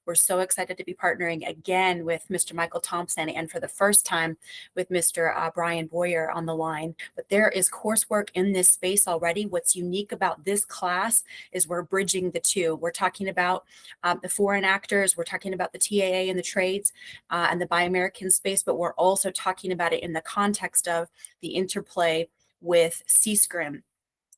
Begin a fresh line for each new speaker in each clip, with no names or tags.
We're so excited to be partnering again with Mr. Michael Thompson, and for the first time with Mr. Brian Boyer on the line. But there is coursework in this space already. What's unique about this class is we're bridging the two. We're talking about the foreign actors, we're talking about the TAA and the trades and the Buy American space, but we're also talking about it in the context of the interplay with CSCRIM.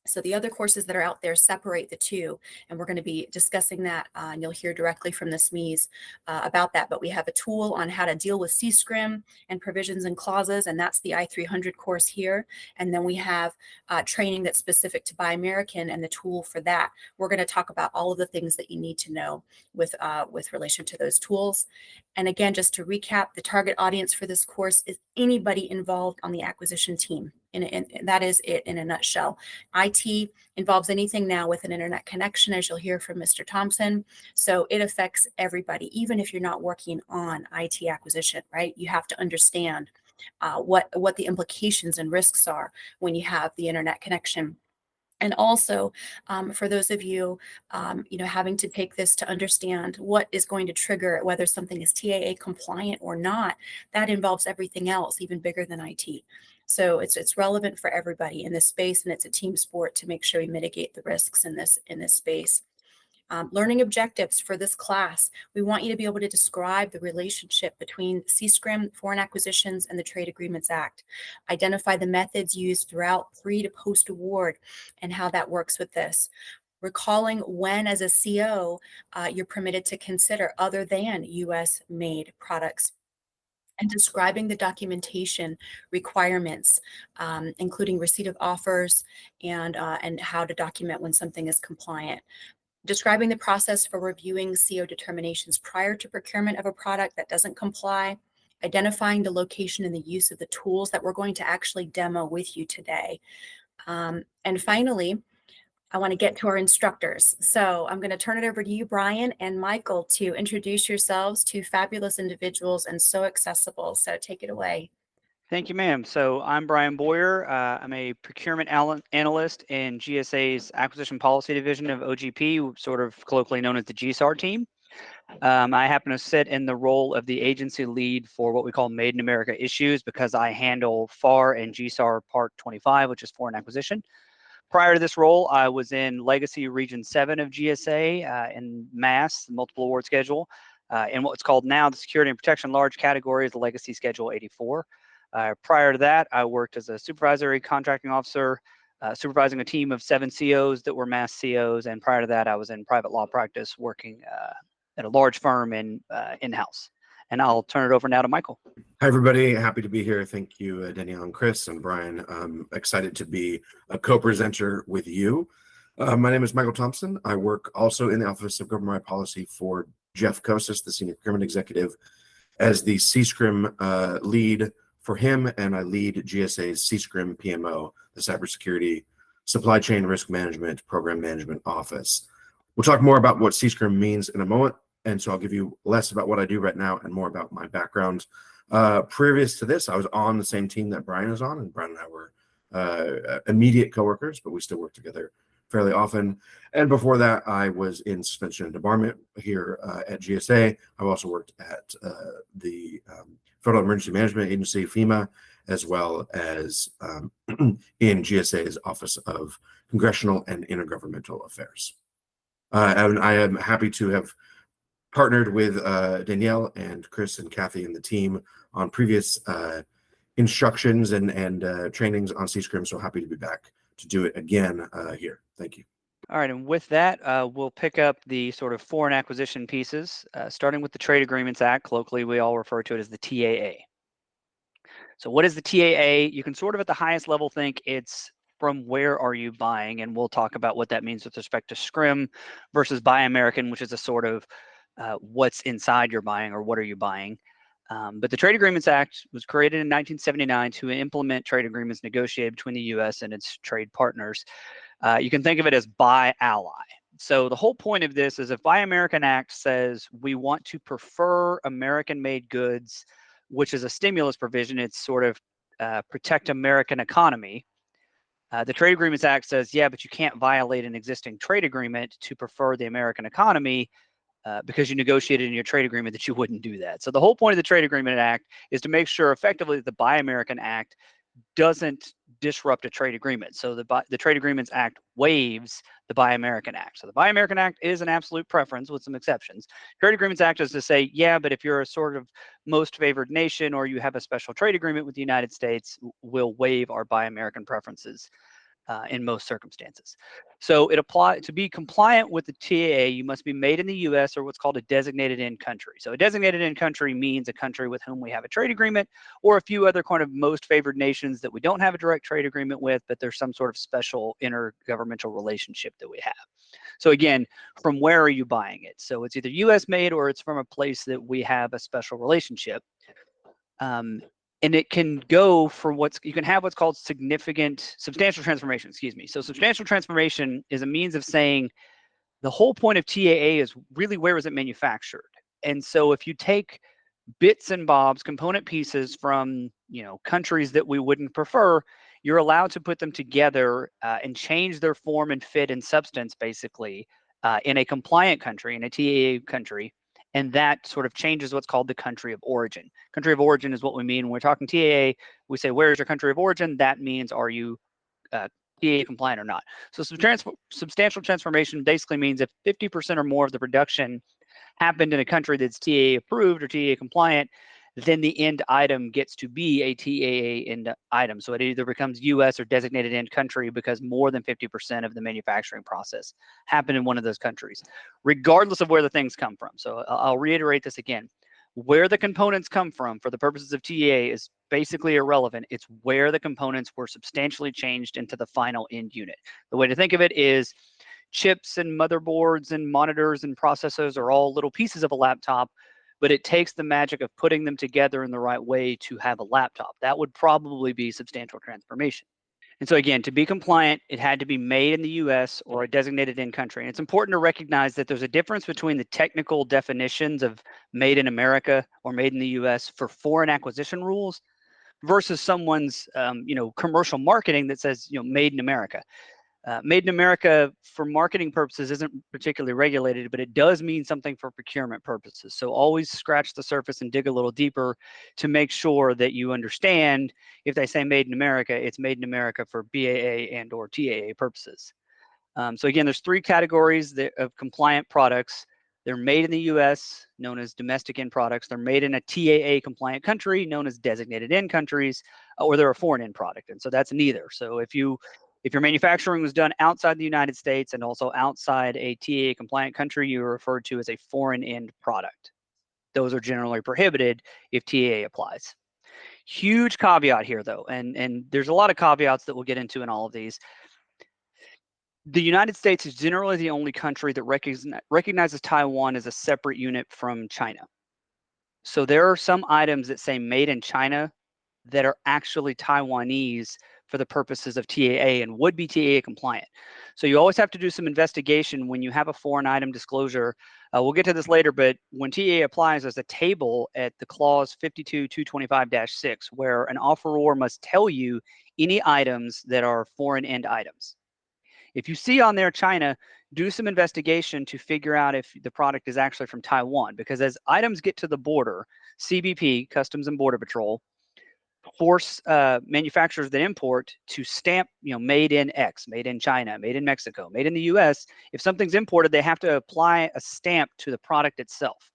So the other courses that are out there separate the two, and we're going to be discussing that, and you'll hear directly from the SMEs about that. But we have a tool on how to deal with CSCRIM and provisions and clauses, and that's the I300 course here. And then we have training that's specific to Buy American and the tool for that. We're going to talk about all of the things that you need to know with relation to those tools. And again, just to recap, the target audience for this course is anybody involved on the acquisition team. And that is it in a nutshell. IT involves anything now with an internet connection, as you'll hear from Mr. Thompson. So it affects everybody, even if you're not working on IT acquisition, right? You have to understand what the implications and risks are when you have the internet connection. And also, for those of you, having to take this to understand what is going to trigger whether something is TAA compliant or not, that involves everything else, even bigger than IT. So it's relevant for everybody in this space, and it's a team sport to make sure we mitigate the risks in this space. Learning objectives for this class. We want you to be able to describe the relationship between CSCRIM, Foreign Acquisitions, and the Trade Agreements Act. Identify the methods used throughout pre to post award and how that works with this. Recalling when, as a CO, you're permitted to consider other than US-made products, and describing the documentation requirements, including receipt of offers and how to document when something is compliant. Describing the process for reviewing CO determinations prior to procurement of a product that doesn't comply, identifying the location and the use of the tools that we're going to actually demo with you today. And finally, I want to get to our instructors. So I'm going to turn it over to you, Brian and Michael, to introduce yourselves, to fabulous individuals and so accessible. So take it away.
Thank you, ma'am. So I'm Brian Boyer. I'm a procurement analyst in GSA's Acquisition Policy Division of OGP, sort of colloquially known as the GSAR team. I happen to sit in the role of the agency lead for what we call Made in America issues because I handle FAR and GSAR Part 25, which is foreign acquisition. Prior to this role, I was in Legacy Region 7 of GSA in Mass, multiple award schedule, in what's called now the Security and Protection large category is the Legacy Schedule 84. Prior to that, I worked as a supervisory contracting officer, supervising a team of 7 COs that were mass COs. And prior to that, I was in private law practice working at a large firm in-house. And I'll turn it over now to Michael.
Hi, everybody. Happy to be here. Thank you, Danielle and Chris and Brian. I'm excited to be a co-presenter with you. My name is Michael Thompson. I work also in the Office of Government Policy for Jeff Kosis, the Senior Procurement Executive, as the CSCRIM lead for him, and I lead GSA's CSCRIM PMO, the Cybersecurity Supply Chain Risk Management Program Management Office. We'll talk more about what CSCRIM means in a moment, and so I'll give you less about what I do right now and more about my background. Previous to this, I was on the same team that Brian is on, and Brian and I were immediate coworkers, but we still work together fairly often. And before that, I was in suspension and debarment here at GSA. I've also worked at the Federal Emergency Management Agency, FEMA, as well as in GSA's Office of Congressional and Intergovernmental Affairs. And I am happy to have partnered with Danielle and Chris and Kathy and the team on previous instructions and trainings on CSCRIM, so happy to be back to do it again here. Thank you.
All right, and with that, we'll pick up the sort of foreign acquisition pieces, starting with the Trade Agreements Act. Colloquially, we all refer to it as the TAA. So what is the TAA? You can sort of at the highest level think it's from where are you buying, and we'll talk about what that means with respect to SCRIM versus Buy American, which is a sort of what's inside your buying or what are you buying. But the Trade Agreements Act was created in 1979 to implement trade agreements negotiated between the U.S. and its trade partners. You can think of it as buy ally. So the whole point of this is if Buy American Act says we want to prefer American-made goods, which is a stimulus provision, it's sort of protect American economy. The Trade Agreements Act says, yeah, but you can't violate an existing trade agreement to prefer the American economy. because you negotiated in your trade agreement that you wouldn't do that. So the whole point of the Trade Agreement Act is to make sure effectively that the Buy American Act doesn't disrupt a trade agreement. So the Trade Agreements Act waives the Buy American Act. So the Buy American Act is an absolute preference with some exceptions. Trade Agreements Act is to say, yeah, but if you're a sort of most favored nation or you have a special trade agreement with the United States, we'll waive our Buy American preferences in most circumstances. So it applies to be compliant with the TAA, you must be made in the US or what's called a designated end country. So a designated end country means a country with whom we have a trade agreement, or a few other kind of most favored nations that we don't have a direct trade agreement with, but there's some sort of special intergovernmental relationship that we have. So again, from where are you buying it? So it's either US made or it's from a place that we have a special relationship. And it can go for you can have what's called substantial transformation, excuse me. So substantial transformation is a means of saying the whole point of TAA is really where is it manufactured? And so if you take bits and bobs, component pieces from, countries that we wouldn't prefer, you're allowed to put them together and change their form and fit and substance basically in a compliant country, in a TAA country. And that sort of changes what's called the country of origin. Country of origin is what we mean when we're talking TAA. We say, where is your country of origin? That means, are you TAA compliant or not? So substantial transformation basically means if 50% or more of the production happened in a country that's TAA approved or TAA compliant, then the end item gets to be a TAA end item. So it either becomes US or designated end country because more than 50% of the manufacturing process happened in one of those countries, regardless of where the things come from. So I'll reiterate this again. Where the components come from for the purposes of TAA is basically irrelevant. It's where the components were substantially changed into the final end unit. The way to think of it is chips and motherboards and monitors and processors are all little pieces of a laptop, but it takes the magic of putting them together in the right way to have a laptop. That would probably be substantial transformation. And so again, to be compliant, it had to be made in the US or a designated end country. And it's important to recognize that there's a difference between the technical definitions of made in America or made in the US for foreign acquisition rules versus someone's commercial marketing that says made in America. Made in America for marketing purposes isn't particularly regulated, but it does mean something for procurement purposes. So always scratch the surface and dig a little deeper to make sure that you understand if they say made in America, it's made in America for BAA and or TAA purposes. So again, there's three categories of compliant products. They're made in the US, known as domestic end products. They're made in a TAA compliant country, known as designated end countries, or they're a foreign end product. And so that's neither. So if your manufacturing was done outside the United States and also outside a TAA compliant country, you're referred to as a foreign end product. Those are generally prohibited if TAA applies. Huge caveat here though, and there's a lot of caveats that we'll get into in all of these. The United States is generally the only country that recognizes Taiwan as a separate unit from China. So there are some items that say made in China that are actually Taiwanese for the purposes of TAA and would be TAA compliant. So you always have to do some investigation when you have a foreign item disclosure. We'll get to this later, but when TAA applies, there's a table at the clause 52.225-6 where an offeror must tell you any items that are foreign end items. If you see on there China, do some investigation to figure out if the product is actually from Taiwan, because as items get to the border, CBP, Customs and Border Patrol, force manufacturers that import to stamp, made in X, made in China, made in Mexico, made in the US. If something's imported, they have to apply a stamp to the product itself.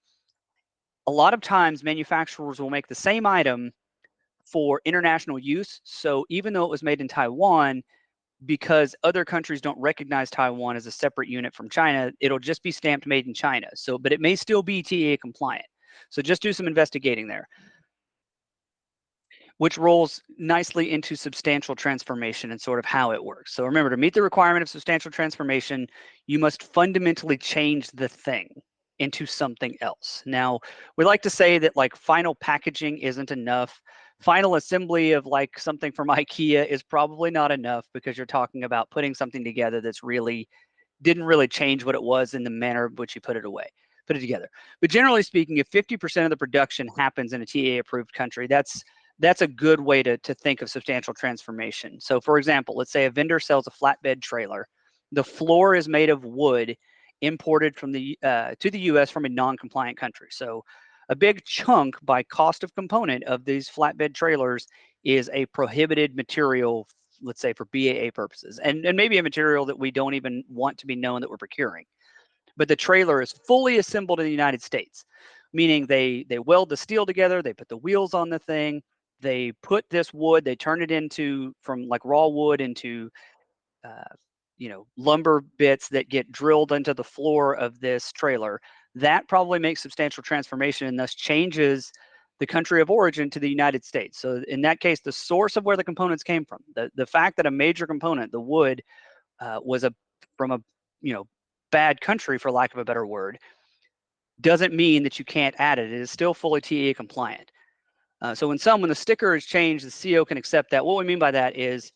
A lot of times manufacturers will make the same item for international use. So even though it was made in Taiwan, because other countries don't recognize Taiwan as a separate unit from China, it'll just be stamped made in China. So, but it may still be TAA compliant. So just do some investigating there, which rolls nicely into substantial transformation and sort of how it works. So remember, to meet the requirement of substantial transformation, you must fundamentally change the thing into something else. Now, we like to say that like final packaging isn't enough. Final assembly of like something from IKEA is probably not enough because you're talking about putting something together that's didn't really change what it was in the manner of which you put it together. But generally speaking, if 50% of the production happens in a TAA approved country, that's a good way to think of substantial transformation. So for example, let's say a vendor sells a flatbed trailer. The floor is made of wood imported from the to the U.S. from a non-compliant country. So a big chunk by cost of component of these flatbed trailers is a prohibited material, let's say for BAA purposes, and maybe a material that we don't even want to be known that we're procuring. But the trailer is fully assembled in the United States, meaning they weld the steel together, they put the wheels on the thing, they put this wood, they turn it into from like raw wood into lumber bits that get drilled into the floor of this trailer. That probably makes substantial transformation and thus changes the country of origin to the United States. So in that case, the source of where the components came from, the fact that a major component, the wood, was from a bad country, for lack of a better word, doesn't mean that you can't add it. It is still fully TAA compliant. So when the sticker is changed, the CO can accept that. What we mean by that is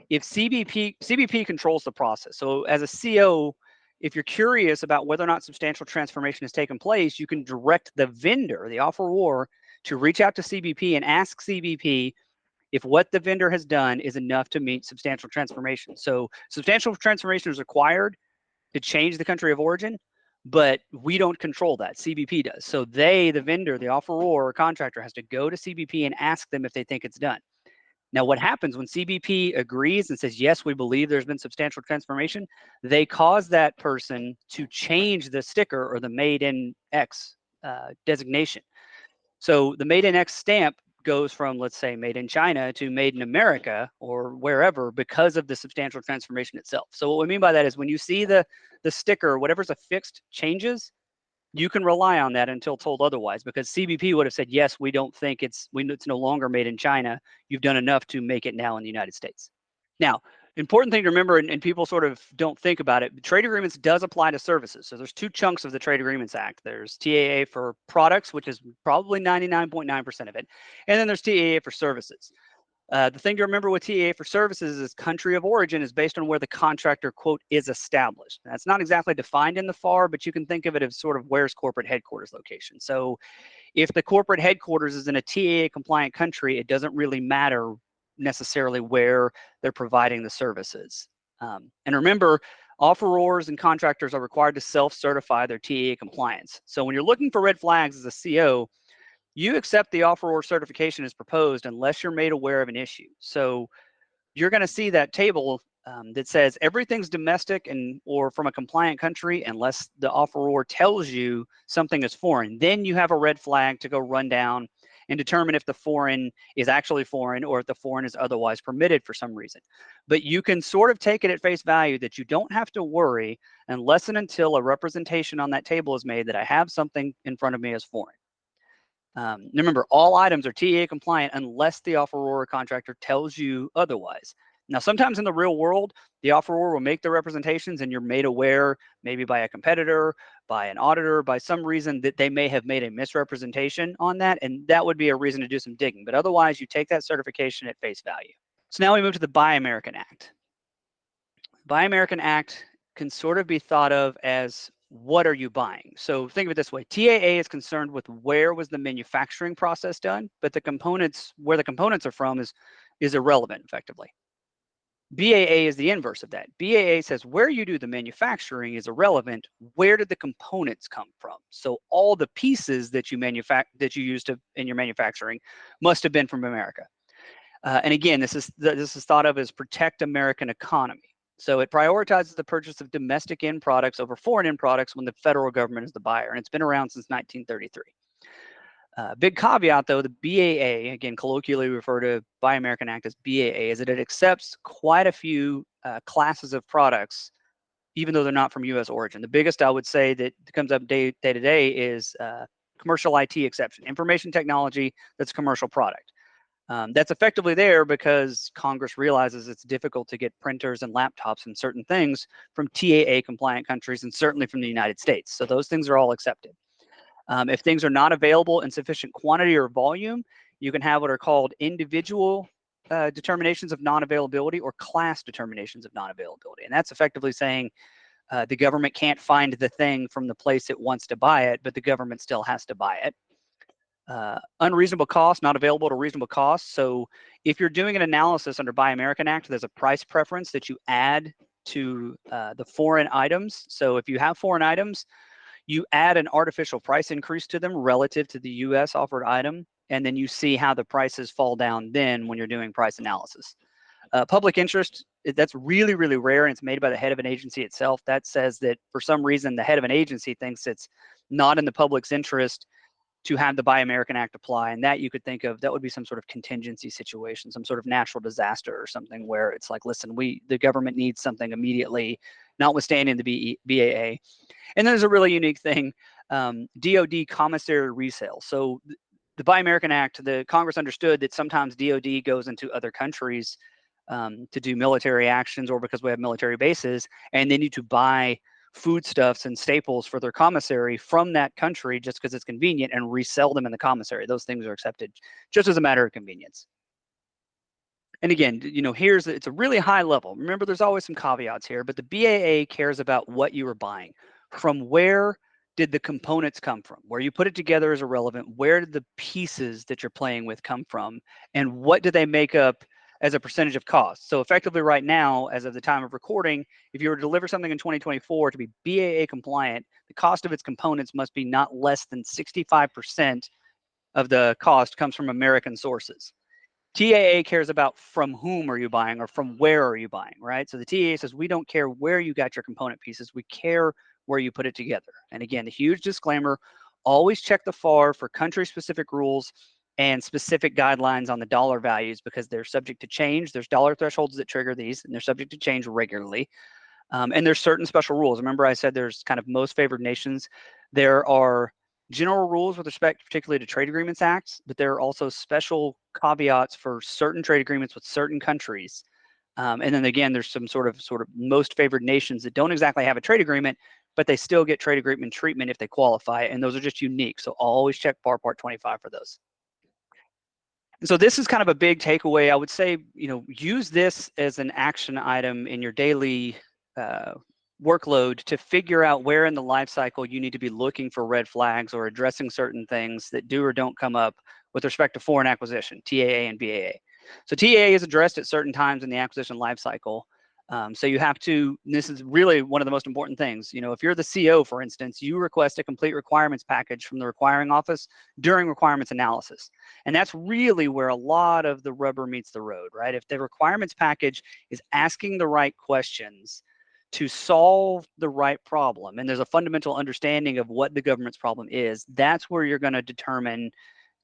if CBP controls the process. So as a CO, if you're curious about whether or not substantial transformation has taken place, you can direct the vendor, the offeror, to reach out to CBP and ask CBP if what the vendor has done is enough to meet substantial transformation. So substantial transformation is required to change the country of origin, but we don't control that. CBP does. So the vendor, the offeror or contractor, has to go to CBP and ask them if they think it's done. Now, what happens when CBP agrees and says, yes, we believe there's been substantial transformation, they cause that person to change the sticker or the Made in X designation. So the Made in X stamp goes from, let's say, Made in China to Made in America or wherever because of the substantial transformation itself. So what we mean by that is when you see the sticker, whatever's affixed changes, you can rely on that until told otherwise, because CBP would have said, yes, we don't think it's no longer made in China. You've done enough to make it now in the United States. Now, important thing to remember, and people sort of don't think about it, trade agreements does apply to services. So there's two chunks of the Trade Agreements Act. There's TAA for products, which is probably 99.9% of it. And then there's TAA for services. The thing to remember with TAA for services is country of origin is based on where the contractor, quote, is established. That's not exactly defined in the FAR, but you can think of it as sort of where's corporate headquarters location. So if the corporate headquarters is in a TAA compliant country, it doesn't really matter necessarily where they're providing the services. And remember, offerors and contractors are required to self-certify their TAA compliance. So when you're looking for red flags as a CO, you accept the offeror certification as proposed unless you're made aware of an issue. So you're going to see that table that says everything's domestic or from a compliant country unless the offeror tells you something is foreign. Then you have a red flag to go run down and determine if the foreign is actually foreign or if the foreign is otherwise permitted for some reason. But you can sort of take it at face value that you don't have to worry unless and until a representation on that table is made that I have something in front of me as foreign. Remember, all items are TAA compliant unless the offeror or contractor tells you otherwise. Now, sometimes in the real world, the offeror will make the representations and you're made aware, maybe by a competitor, by an auditor, by some reason that they may have made a misrepresentation on that, and that would be a reason to do some digging. But otherwise, you take that certification at face value. So now we move to the Buy American Act. Buy American Act can sort of be thought of as what are you buying? So think of it this way. TAA is concerned with where was the manufacturing process done, but the components, where the components are from is irrelevant effectively. BAA is the inverse of that. BAA says where you do the manufacturing is irrelevant. Where did the components come from? So all the pieces that you use in your manufacturing must have been from America. And again, this is thought of as protect American economy. So it prioritizes the purchase of domestic end products over foreign end products when the federal government is the buyer, and it's been around since 1933. Big caveat, though, the BAA, again, colloquially we refer to Buy American Act as BAA, is that it accepts quite a few classes of products, even though they're not from U.S. origin. The biggest, I would say, that comes up day to day is commercial IT exception, information technology that's a commercial product. That's effectively there because Congress realizes it's difficult to get printers and laptops and certain things from TAA compliant countries and certainly from the United States. So those things are all accepted. If things are not available in sufficient quantity or volume, you can have what are called individual determinations of non-availability or class determinations of non-availability. And that's effectively saying the government can't find the thing from the place it wants to buy it, but the government still has to buy it. Unreasonable cost, not available at a reasonable cost. So if you're doing an analysis under Buy American Act, there's a price preference that you add to the foreign items. So if you have foreign items, you add an artificial price increase to them relative to the US offered item, and then you see how the prices fall down then when you're doing price analysis. Public interest, that's really, really rare, and it's made by the head of an agency itself. That says that for some reason, the head of an agency thinks it's not in the public's interest to have the Buy American Act apply. And that you could think of, that would be some sort of contingency situation, some sort of natural disaster or something where it's like, listen, the government needs something immediately, notwithstanding the BAA. And then there's a really unique thing, DoD commissary resale. So the Buy American Act, the Congress understood that sometimes DoD goes into other countries to do military actions, or because we have military bases, and they need to buy foodstuffs and staples for their commissary from that country just because it's convenient and resell them in the commissary. Those things are accepted just as a matter of convenience. And again, it's a really high level. Remember, there's always some caveats here, but the BAA cares about what you are buying. From where did the components come from? Where you put it together is irrelevant. Where did the pieces that you're playing with come from? And what do they make up as a percentage of cost? So effectively right now, as of the time of recording, if you were to deliver something in 2024 to be BAA compliant, the cost of its components must be not less than 65% of the cost comes from American sources. TAA cares about from whom are you buying or from where are you buying, right? So the TAA says we don't care where you got your component pieces, we care where you put it together. And again, the huge disclaimer, always check the FAR for country-specific rules and specific guidelines on the dollar values because they're subject to change. There's dollar thresholds that trigger these, and they're subject to change regularly. And there's certain special rules. Remember I said there's kind of most favored nations. There are general rules with respect particularly to trade agreements acts, but there are also special caveats for certain trade agreements with certain countries. And then again, there's some sort of most favored nations that don't exactly have a trade agreement, but they still get trade agreement treatment if they qualify, and those are just unique. So always check FAR Part 25 for those. And so this is kind of a big takeaway. I would say, use this as an action item in your daily workload to figure out where in the life cycle you need to be looking for red flags or addressing certain things that do or don't come up with respect to foreign acquisition, TAA and BAA. So TAA is addressed at certain times in the acquisition life cycle. So you have to, this is really one of the most important things. If you're the CO, for instance, you request a complete requirements package from the requiring office during requirements analysis. And that's really where a lot of the rubber meets the road, right? If the requirements package is asking the right questions to solve the right problem, and there's a fundamental understanding of what the government's problem is, that's where you're going to determine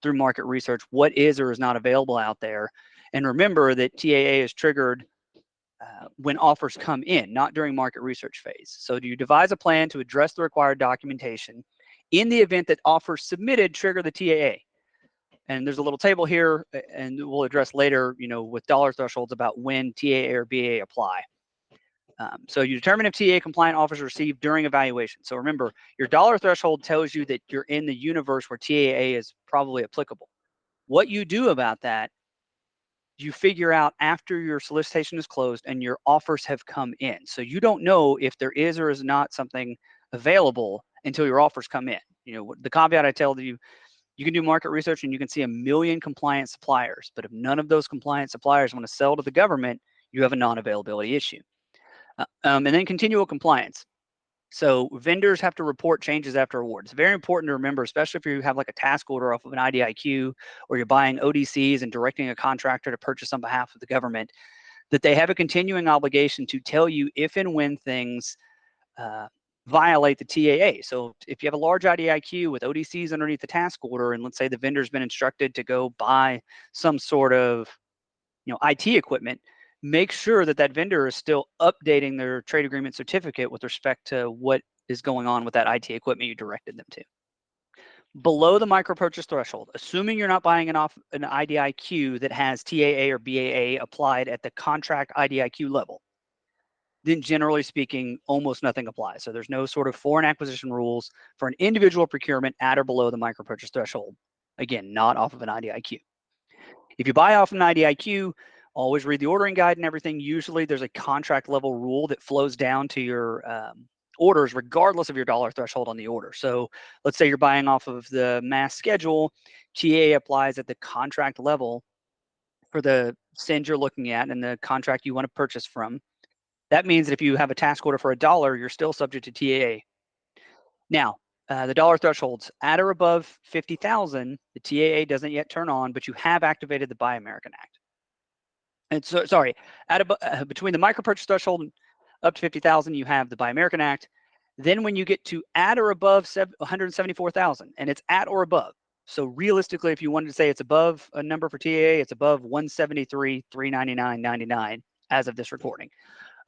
through market research what is or is not available out there. And remember that TAA is triggered when offers come in, not during market research phase. So do you devise a plan to address the required documentation in the event that offers submitted trigger the TAA? And there's a little table here, and we'll address later, with dollar thresholds about when TAA or BAA apply. So you determine if TAA compliant offers are received during evaluation. So remember, your dollar threshold tells you that you're in the universe where TAA is probably applicable. What you do about that, you figure out after your solicitation is closed and your offers have come in. So you don't know if there is or is not something available until your offers come in. The caveat I tell you, you can do market research and you can see 1 million compliant suppliers, but if none of those compliant suppliers want to sell to the government, you have a non-availability issue. And then continual compliance. So vendors have to report changes after award. It's very important to remember, especially if you have like a task order off of an IDIQ or you're buying ODCs and directing a contractor to purchase on behalf of the government, that they have a continuing obligation to tell you if and when things violate the TAA. So if you have a large IDIQ with ODCs underneath the task order, and let's say the vendor's been instructed to go buy some sort of IT equipment, make sure that that vendor is still updating their trade agreement certificate with respect to what is going on with that IT equipment you directed them to. Below the micro purchase threshold, assuming you're not buying an IDIQ that has TAA or BAA applied at the contract IDIQ level, then generally speaking, almost nothing applies. So there's no sort of foreign acquisition rules for an individual procurement at or below the micro purchase threshold. Again, not off of an IDIQ. If you buy off an IDIQ, always read the ordering guide and everything. Usually there's a contract level rule that flows down to your orders regardless of your dollar threshold on the order. So let's say you're buying off of the mass schedule, TA applies at the contract level for the send you're looking at and the contract you want to purchase from. That means that if you have a task order for $1, you're still subject to TAA. Now, the dollar thresholds at or above 50,000, the TAA doesn't yet turn on, but you have activated the Buy American Act. And so, sorry, between the micro purchase threshold and up to 50,000, you have the Buy American Act. Then when you get to at or above 174,000, and it's at or above. So realistically, if you wanted to say it's above a number for TAA, it's above 173,399.99 as of this recording.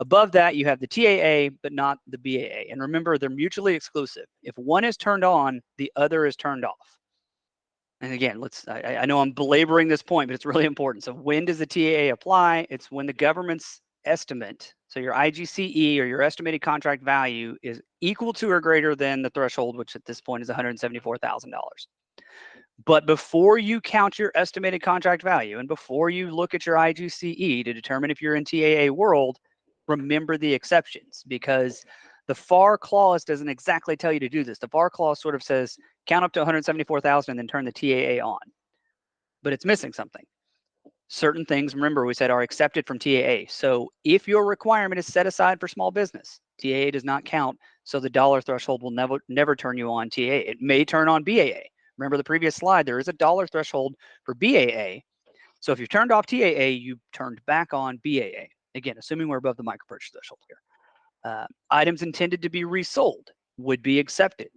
Above that, you have the TAA, but not the BAA. And remember, they're mutually exclusive. If one is turned on, the other is turned off. And again, I know I'm belaboring this point, but it's really important. So when does the TAA apply? It's when the government's estimate, so your IGCE or your estimated contract value, is equal to or greater than the threshold, which at this point is $174,000. But before you count your estimated contract value and before you look at your IGCE to determine if you're in TAA world, remember the exceptions, because the FAR clause doesn't exactly tell you to do this. The FAR clause sort of says count up to 174,000 and then turn the TAA on, but it's missing something. Certain things, remember, we said are accepted from TAA. So if your requirement is set aside for small business, TAA does not count. So the dollar threshold will never turn you on TAA. It may turn on BAA. Remember the previous slide, there is a dollar threshold for BAA. So if you've turned off TAA, you've turned back on BAA. Again, assuming we're above the micro purchase threshold here. Items intended to be resold would be accepted.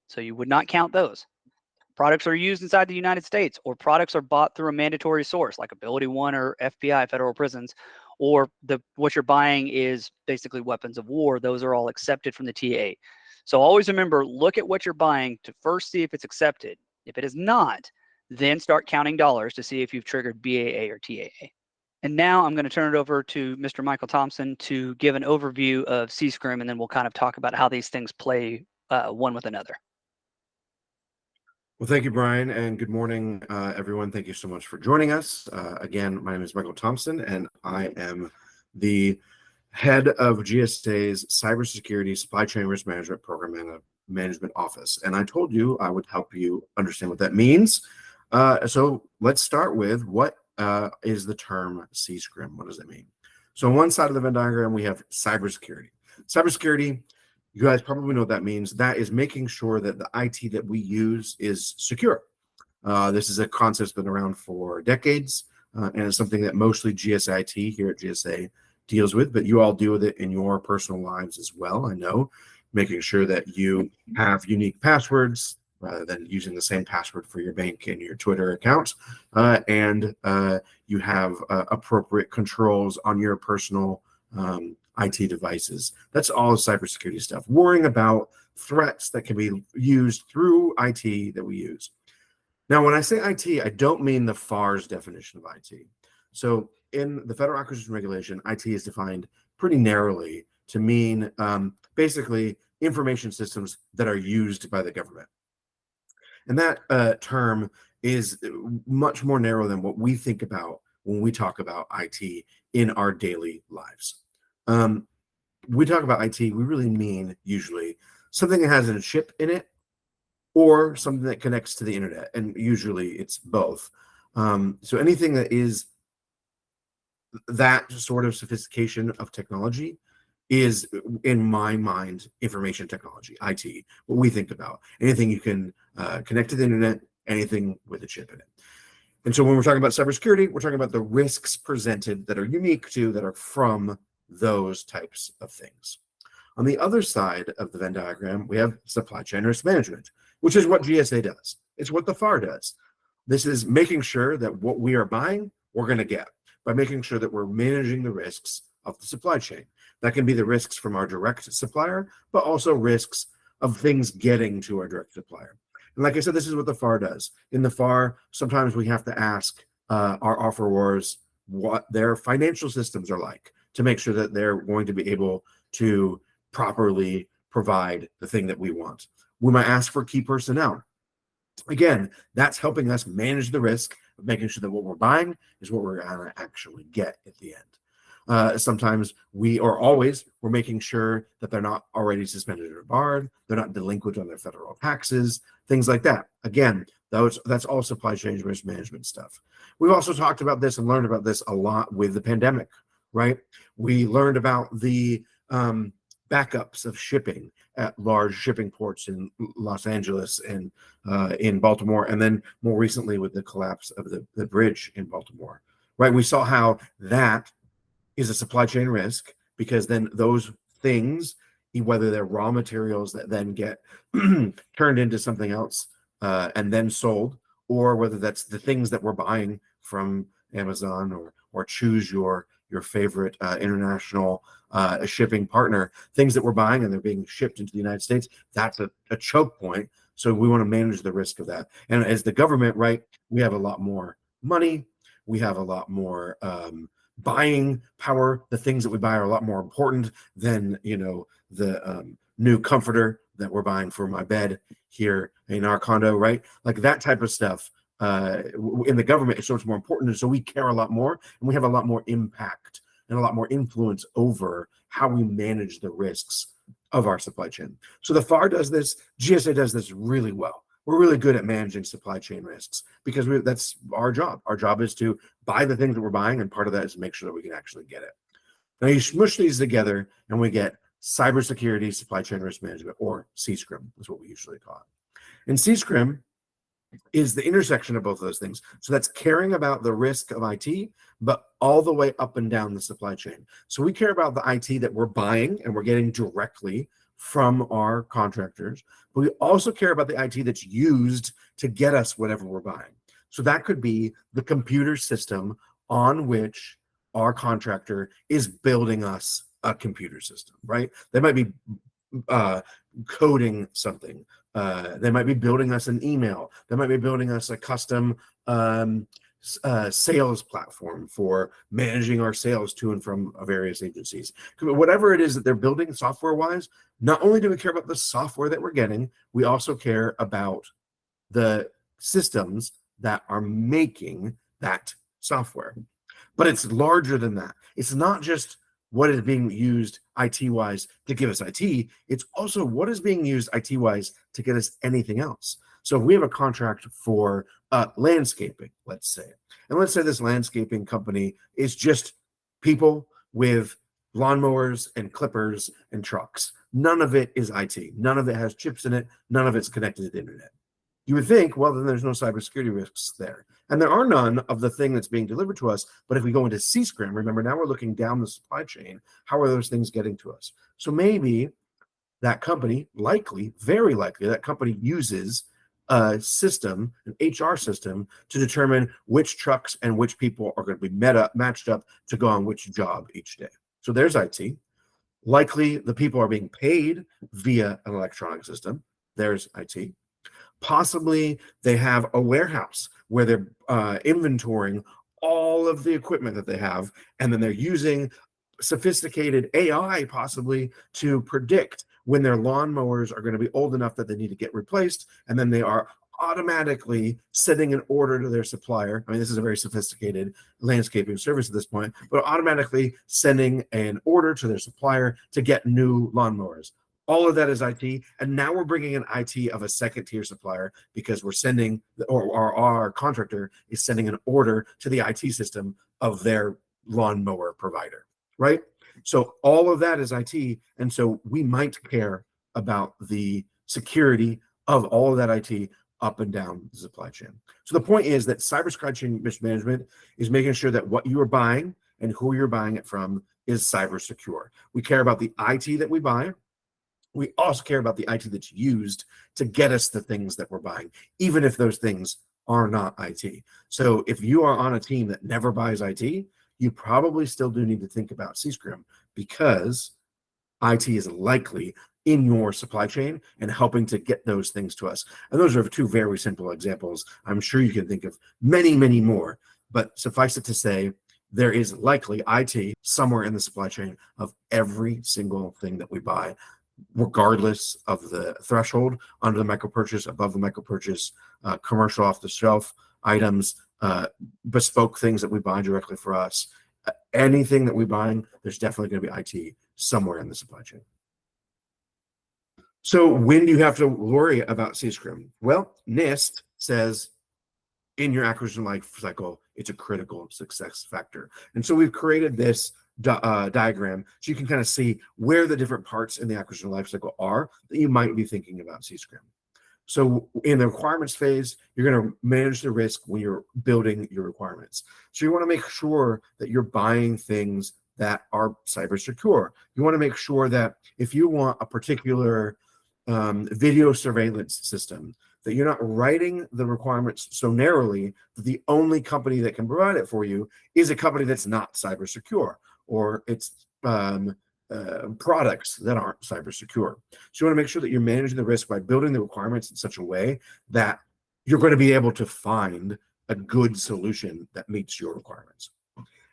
So you would not count those. Products are used inside the United States, or products are bought through a mandatory source like Ability One or FBI, federal prisons, or what you're buying is basically weapons of war. Those are all accepted from the TAA. So always remember, look at what you're buying to first see if it's accepted. If it is not, then start counting dollars to see if you've triggered BAA or TAA. And now I'm going to turn it over to Mr. Michael Thompson to give an overview of CSCRM, and then we'll kind of talk about how these things play one with another.
Well, thank you, Brian, and good morning, everyone. Thank you so much for joining us. Again, my name is Michael Thompson, and I am the head of GSA's Cybersecurity Supply Chain Risk Management Program Management Office. And I told you I would help you understand what that means. So let's start with what is the term CSCRM? What does it mean? So on one side of the Venn diagram, we have cybersecurity. Cybersecurity, you guys probably know what that means. That is making sure that the IT that we use is secure. This is a concept that's been around for decades, and it's something that mostly GSA IT here at GSA deals with, but you all deal with it in your personal lives as well, I know, making sure that you have unique passwords rather than using the same password for your bank and your Twitter account, and you have appropriate controls on your personal IT devices. That's all cybersecurity stuff. Worrying about threats that can be used through IT that we use. Now, when I say IT, I don't mean the FAR's definition of IT. So in the Federal Acquisition Regulation, IT is defined pretty narrowly to mean basically information systems that are used by the government. And that term is much more narrow than what we think about when we talk about IT in our daily lives. We talk about IT, we really mean usually something that has a chip in it or something that connects to the internet. And usually it's both. So anything that is that sort of sophistication of technology is, in my mind, information technology, IT, what we think about. Anything you can connect to the internet, anything with a chip in it. And so when we're talking about cybersecurity, we're talking about the risks presented that are unique to, that are from those types of things. On the other side of the Venn diagram, we have supply chain risk management, which is what GSA does. It's what the FAR does. This is making sure that what we are buying, we're going to get by making sure that we're managing the risks of the supply chain. That can be the risks from our direct supplier, but also risks of things getting to our direct supplier. And like I said, this is what the FAR does. In the FAR, sometimes we have to ask our offerors what their financial systems are like to make sure that they're going to be able to properly provide the thing that we want. We might ask for key personnel. Again, that's helping us manage the risk of making sure that what we're buying is what we're going to actually get at the end. Sometimes we're making sure that they're not already suspended or barred, they're not delinquent on their federal taxes, things like that. Again, that's all supply chain risk management stuff. We've also talked about this and learned about this a lot with the pandemic. right? We learned about the backups of shipping at large shipping ports in Los Angeles and in Baltimore, and then more recently with the collapse of the bridge in Baltimore, right? We saw how that is a supply chain risk, because then those things, whether they're raw materials that then get turned into something else and then sold, or whether that's the things that we're buying from Amazon or choose your favorite international shipping partner, things that we're buying and they're being shipped into the United States, that's a choke point. So we want to manage the risk of that. And as the government, right, we have a lot more money, we have a lot more buying power. The things that we buy are a lot more important than, you know, the new comforter that we're buying for my bed here in our condo, right? Like that type of stuff in the government is so much more important. And so we care a lot more, and we have a lot more impact and a lot more influence over how we manage the risks of our supply chain. So the FAR does this, GSA does this really well. We're really good at managing supply chain risks because that's our job. Our job is to buy the things that we're buying, and part of that is to make sure that we can actually get it. Now you smush these together and we get cybersecurity supply chain risk management, or CSCRM is what we usually call it. And CSCRM is the intersection of both of those things. So that's caring about the risk of IT, but all the way up and down the supply chain. So we care about the IT that we're buying and we're getting directly from our contractors, but we also care about the IT that's used to get us whatever we're buying. So that could be the computer system on which our contractor is building us a computer system, right? They might be coding something. They might be building us an email. They might be building us a custom sales platform for managing our sales to and from various agencies. Whatever it is that they're building software-wise, not only do we care about the software that we're getting, we also care about the systems that are making that software. But it's larger than that. It's not just what is being used IT-wise to give us IT, it's also what is being used IT-wise to get us anything else. So if we have a contract for landscaping, let's say, and let's say this landscaping company is just people with lawnmowers and clippers and trucks. None of it is IT. None of it has chips in it. None of it's connected to the internet. You would think, well, then there's no cybersecurity risks there. And there are none of the thing that's being delivered to us. But if we go into CSCRM, remember, now we're looking down the supply chain. How are those things getting to us? So maybe that company, likely, very likely, that company uses a system, an HR system, to determine which trucks and which people are going to be matched up to go on which job each day. So there's IT. Likely, the people are being paid via an electronic system. There's IT. Possibly they have a warehouse where they're inventorying all of the equipment that they have, and then they're using sophisticated AI possibly to predict when their lawnmowers are going to be old enough that they need to get replaced, and then they are automatically sending an order to their supplier. I mean, this is a very sophisticated landscaping service at this point, but automatically sending an order to their supplier to get new lawnmowers. All of that is IT, and now we're bringing in IT of a second-tier supplier because we're sending, or our contractor is sending an order to the IT system of their lawnmower provider, right? So all of that is IT, and so we might care about the security of all of that IT up and down the supply chain. So the point is that cybersecurity risk management is making sure that what you are buying and who you're buying it from is cyber secure. We care about the IT that we buy. We also care about the IT that's used to get us the things that we're buying, even if those things are not IT. So if you are on a team that never buys IT, you probably still do need to think about CSCRM, because IT is likely in your supply chain and helping to get those things to us. And those are two very simple examples. I'm sure you can think of many, many more, but suffice it to say, there is likely IT somewhere in the supply chain of every single thing that we buy, regardless of the threshold, under the micro purchase, above the micro purchase, commercial off the shelf items, bespoke things that we buy directly for us. Anything that we buying, there's definitely going to be IT somewhere in the supply chain. So when do you have to worry about CSCRM? Well, NIST says in your acquisition life cycle, it's a critical success factor. And so we've created this diagram so you can kind of see where the different parts in the acquisition lifecycle are that you might be thinking about CSCRM. So in the requirements phase, you're going to manage the risk when you're building your requirements. So you want to make sure that you're buying things that are cyber secure. You want to make sure that if you want a particular video surveillance system, that you're not writing the requirements so narrowly that the only company that can provide it for you is a company that's not cyber secure, or it's products that aren't cyber secure. So you want to make sure that you're managing the risk by building the requirements in such a way that you're going to be able to find a good solution that meets your requirements.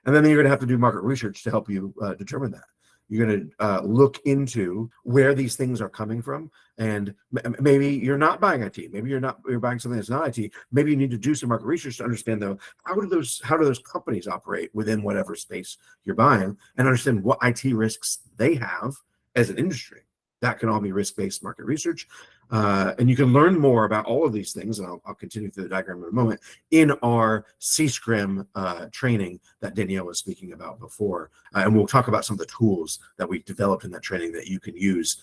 And then you're going to have to do market research to help you determine that. You're going to look into where these things are coming from, and maybe you're not buying IT. Maybe you're buying something that's not IT. Maybe you need to do some market research to understand, though, how do those companies operate within whatever space you're buying, and understand what IT risks they have as an industry. That can all be risk-based market research. And you can learn more about all of these things, and I'll continue through the diagram in a moment, in our CSCRM training that Danielle was speaking about before. And we'll talk about some of the tools that we've developed in that training that you can use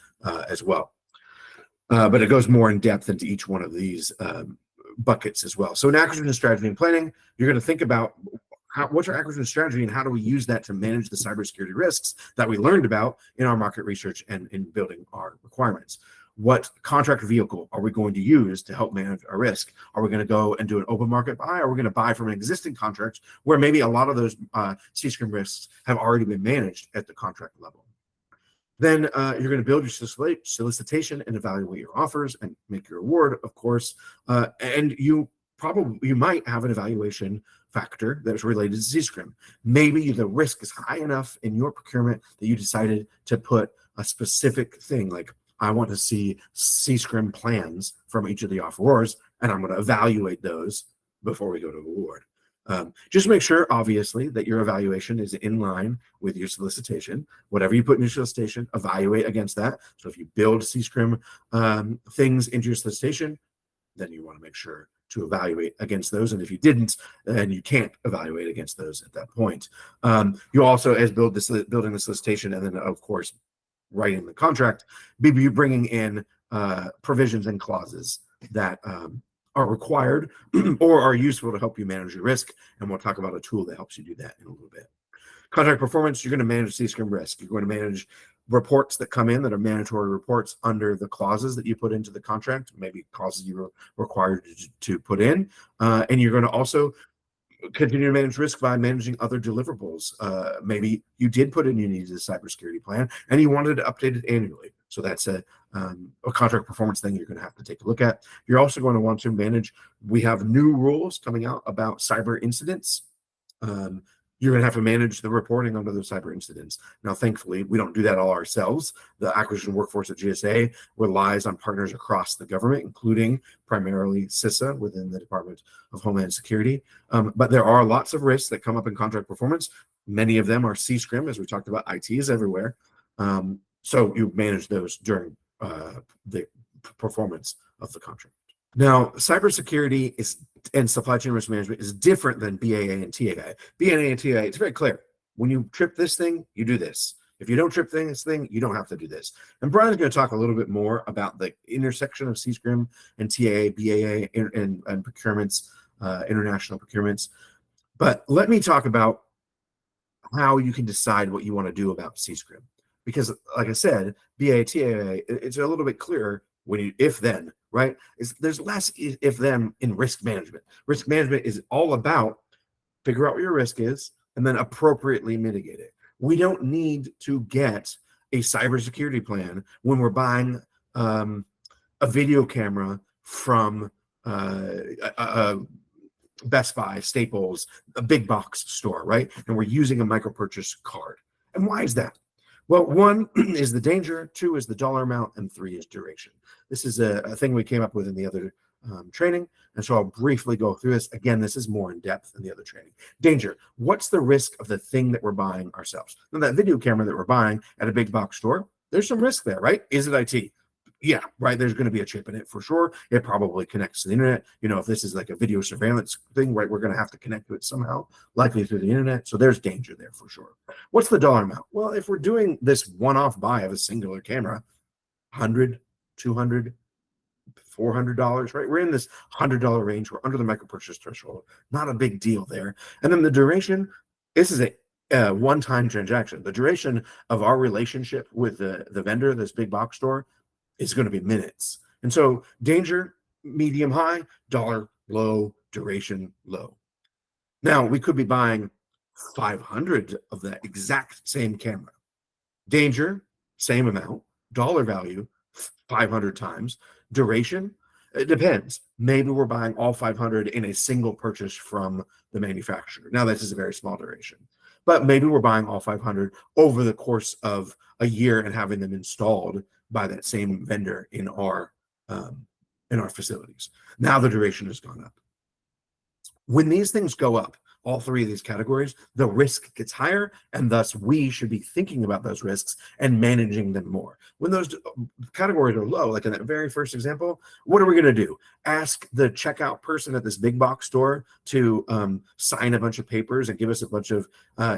as well. But it goes more in depth into each one of these buckets as well. So in acquisition strategy and planning, you're going to think about what's our acquisition strategy and how do we use that to manage the cybersecurity risks that we learned about in our market research and in building our requirements. What contract vehicle are we going to use to help manage our risk? Are we going to go and do an open market buy? Or are we going to buy from an existing contract where maybe a lot of those CSCRM risks have already been managed at the contract level? Then you're going to build your solicitation and evaluate your offers and make your award, of course. And you might have an evaluation factor that is related to CSCRM. Maybe the risk is high enough in your procurement that you decided to put a specific thing, like I want to see CSCRM plans from each of the offerors, and I'm going to evaluate those before we go to award. Just make sure, obviously, that your evaluation is in line with your solicitation. Whatever you put in your solicitation, evaluate against that. So if you build CSCRM things into your solicitation, then you want to make sure to evaluate against those. And if you didn't, then you can't evaluate against those at that point. You also, as building the solicitation and then, of course, writing the contract, be bringing in provisions and clauses that are required or are useful to help you manage your risk. And we'll talk about a tool that helps you do that in a little bit. Contract performance, you're going to manage CSCRM risk. You're going to manage reports that come in that are mandatory reports under the clauses that you put into the contract, maybe clauses you were required to put in. And you're going to also continue to manage risk by managing other deliverables. Maybe you did put in you needed a cybersecurity plan and you wanted to update it annually. So that's a contract performance thing you're going to have to take a look at. You're also going to want to manage, we have new rules coming out about cyber incidents. You're going to have to manage the reporting under those cyber incidents. Now, thankfully, we don't do that all ourselves. The acquisition workforce at GSA relies on partners across the government, including primarily CISA within the Department of Homeland Security. But there are lots of risks that come up in contract performance. Many of them are CSCRM, as we talked about. IT is everywhere. So you manage those during the performance of the contract. Now, cybersecurity and supply chain risk management is different than BAA and TAA. BAA and TAA, it's very clear. When you trip this thing, you do this. If you don't trip this thing, you don't have to do this. And Brian's going to talk a little bit more about the intersection of CSCRM and TAA, BAA, and procurements, international procurements. But let me talk about how you can decide what you want to do about CSCRM. Because, like I said, BAA, TAA, it's a little bit clearer when you if-then, right? There's less if-then in risk management. Risk management is all about figure out what your risk is and then appropriately mitigate it. We don't need to get a cybersecurity plan when we're buying a video camera from Best Buy, Staples, a big box store, right? And we're using a micro purchase card. And why is that? Well, 1 is the danger, 2 is the dollar amount, and 3 is duration. This is a thing we came up with in the other training, and so I'll briefly go through this. Again, this is more in depth than the other training. Danger. What's the risk of the thing that we're buying ourselves? Now, that video camera that we're buying at a big box store, there's some risk there, right? Is it IT? Yeah, right. There's going to be a chip in it for sure. It probably connects to the internet. If this is like a video surveillance thing, right, we're going to have to connect to it somehow, likely through the internet. So there's danger there for sure. What's the dollar amount? Well, if we're doing this one-off buy of a singular camera, 100, 200, $400, right? We're in this $100 range. We're under the micro purchase threshold. Not a big deal there. And then the duration, this is a one-time transaction. The duration of our relationship with the vendor, this big box store, is going to be minutes. And so danger, medium high, dollar low, duration low. Now we could be buying 500 of that exact same camera. Danger, same amount, dollar value, 500 times. Duration, it depends. Maybe we're buying all 500 in a single purchase from the manufacturer. Now, this is a very small duration, but maybe we're buying all 500 over the course of a year and having them installed by that same vendor in our facilities. Now the duration has gone up. When these things go up, all three of these categories, the risk gets higher, and thus we should be thinking about those risks and managing them more. When those categories are low, like in that very first example, what are we going to do? Ask the checkout person at this big box store to sign a bunch of papers and give us a bunch of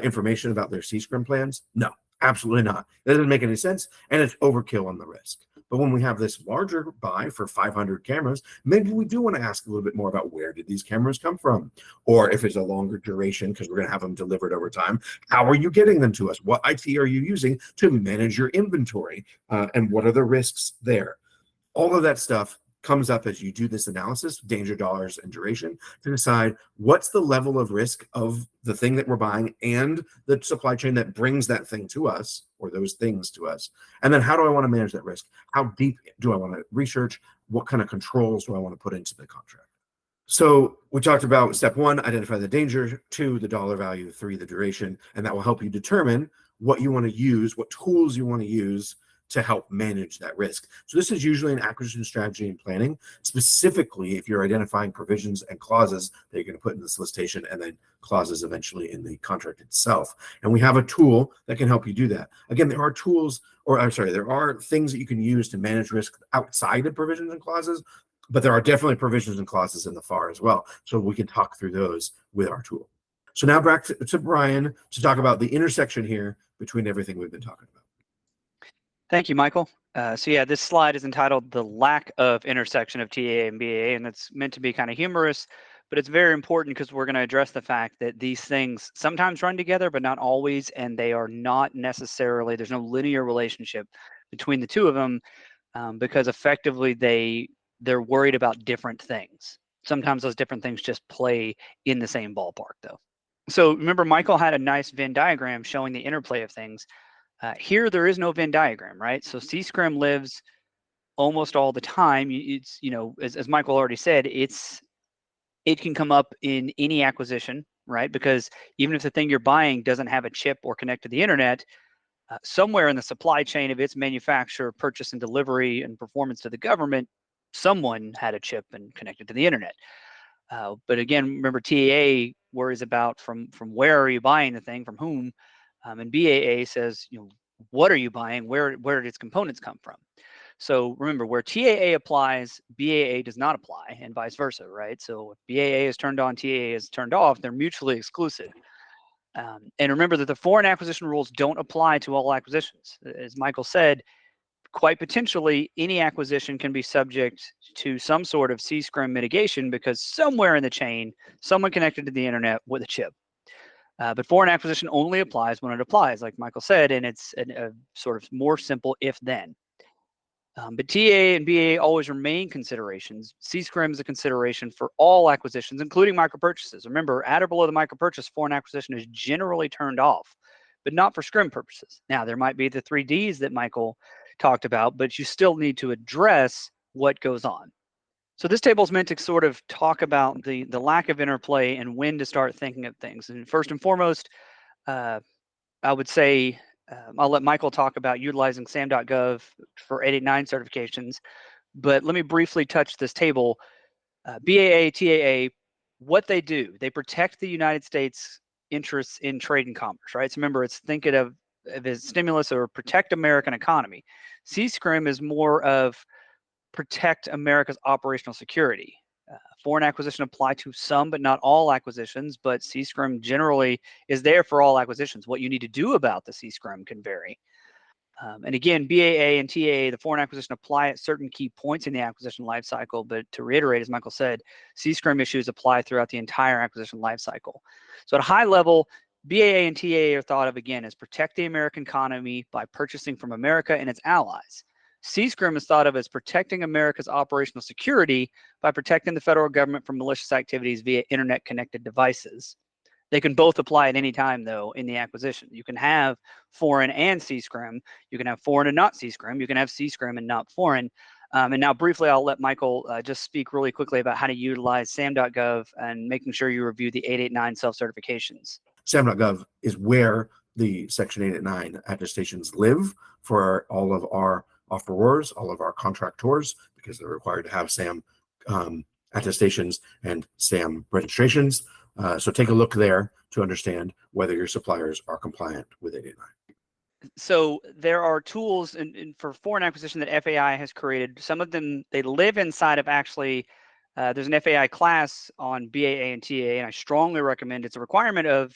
information about their C-Scrim plans? No, absolutely not. That doesn't make any sense, and it's overkill on the risk. But when we have this larger buy for 500 cameras, maybe we do want to ask a little bit more about where did these cameras come from? Or if it's a longer duration, because we're going to have them delivered over time, how are you getting them to us? What IT are you using to manage your inventory? And what are the risks there? All of that stuff comes up as you do this analysis, danger, dollars, and duration, to decide what's the level of risk of the thing that we're buying and the supply chain that brings that thing to us, or those things to us. And then how do I want to manage that risk? How deep do I want to research? What kind of controls do I want to put into the contract? So we talked about step one, identify the danger, two, the dollar value, three, the duration, and that will help you determine what you want to use, what tools you want to use to help manage that risk. So this is usually an acquisition strategy and planning, specifically if you're identifying provisions and clauses that you're going to put in the solicitation and then clauses eventually in the contract itself. And we have a tool that can help you do that. Again, there are tools, or I'm sorry, there are things that you can use to manage risk outside of provisions and clauses, but there are definitely provisions and clauses in the FAR as well. So we can talk through those with our tool. So now back to Brian to talk about the intersection here between everything we've been talking about.
Thank you, Michael. So yeah, this slide is entitled "The Lack of Intersection of TAA and BAA," and it's meant to be kind of humorous, but it's very important because we're going to address the fact that these things sometimes run together, but not always, and they are not necessarily, there's no linear relationship between the two of them, because effectively they're worried about different things. Sometimes those different things just play in the same ballpark, though. So remember, Michael had a nice Venn diagram showing the interplay of things. Here, there is no Venn diagram, right? So C-Scrim lives almost all the time. It's, as Michael already said, it can come up in any acquisition, right? Because even if the thing you're buying doesn't have a chip or connect to the internet, somewhere in the supply chain of its manufacture, purchase and delivery and performance to the government, someone had a chip and connected to the internet. But again, remember, TAA worries about from where are you buying the thing, from whom, and BAA says, what are you buying? Where did its components come from? So remember, where TAA applies, BAA does not apply, and vice versa, right? So if BAA is turned on, TAA is turned off, they're mutually exclusive. And remember that the foreign acquisition rules don't apply to all acquisitions. As Michael said, quite potentially any acquisition can be subject to some sort of C-Scrim mitigation because somewhere in the chain, someone connected to the internet with a chip. But foreign acquisition only applies when it applies, like Michael said, and it's a sort of more simple if-then. But TAA and BAA always remain considerations. C-Scrim is a consideration for all acquisitions, including micropurchases. Remember, at or below the micropurchase, foreign acquisition is generally turned off, but not for scrim purposes. Now, there might be the 3Ds that Michael talked about, but you still need to address what goes on. So this table is meant to sort of talk about the lack of interplay and when to start thinking of things. And first and foremost, I would say, I'll let Michael talk about utilizing SAM.gov for 889 certifications, but let me briefly touch this table. BAA, TAA, what they do, they protect the United States interests in trade and commerce, right? So remember, think of stimulus or protect American economy. CSCRM is more of protect America's operational security. Foreign acquisition apply to some, but not all acquisitions, but CSCRM generally is there for all acquisitions. What you need to do about the CSCRM can vary. And again, BAA and TAA, the foreign acquisition, apply at certain key points in the acquisition lifecycle. But to reiterate, as Michael said, CSCRM issues apply throughout the entire acquisition lifecycle. So at a high level, BAA and TAA are thought of, again, as protect the American economy by purchasing from America and its allies. CSCRM is thought of as protecting America's operational security by protecting the federal government from malicious activities via internet-connected devices. They can both apply at any time, though, in the acquisition. You can have foreign and CSCRM. You can have foreign and not CSCRM. You can have CSCRM and not foreign. And now briefly, I'll let Michael just speak really quickly about how to utilize SAM.gov and making sure you review the 889 self-certifications.
SAM.gov is where the Section 889 attestations live for all of our offerors, all of our contractors, because they're required to have SAM attestations and SAM registrations. So take a look there to understand whether your suppliers are compliant with 889.
So there are tools for foreign acquisition that FAI has created. Some of them, they live inside of actually, there's an FAI class on BAA and TAA, and I strongly recommend, it's a requirement of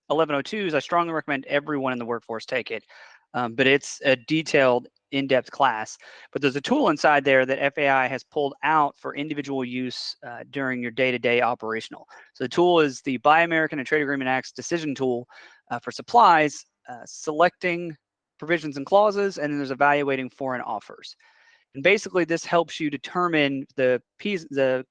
1102s. I strongly recommend everyone in the workforce take it. But it's a detailed, in-depth class. But there's a tool inside there that FAI has pulled out for individual use during your day-to-day operational. So the tool is the Buy American and Trade Agreement Act's decision tool for supplies, selecting provisions and clauses, and then there's evaluating foreign offers. And basically, this helps you determine the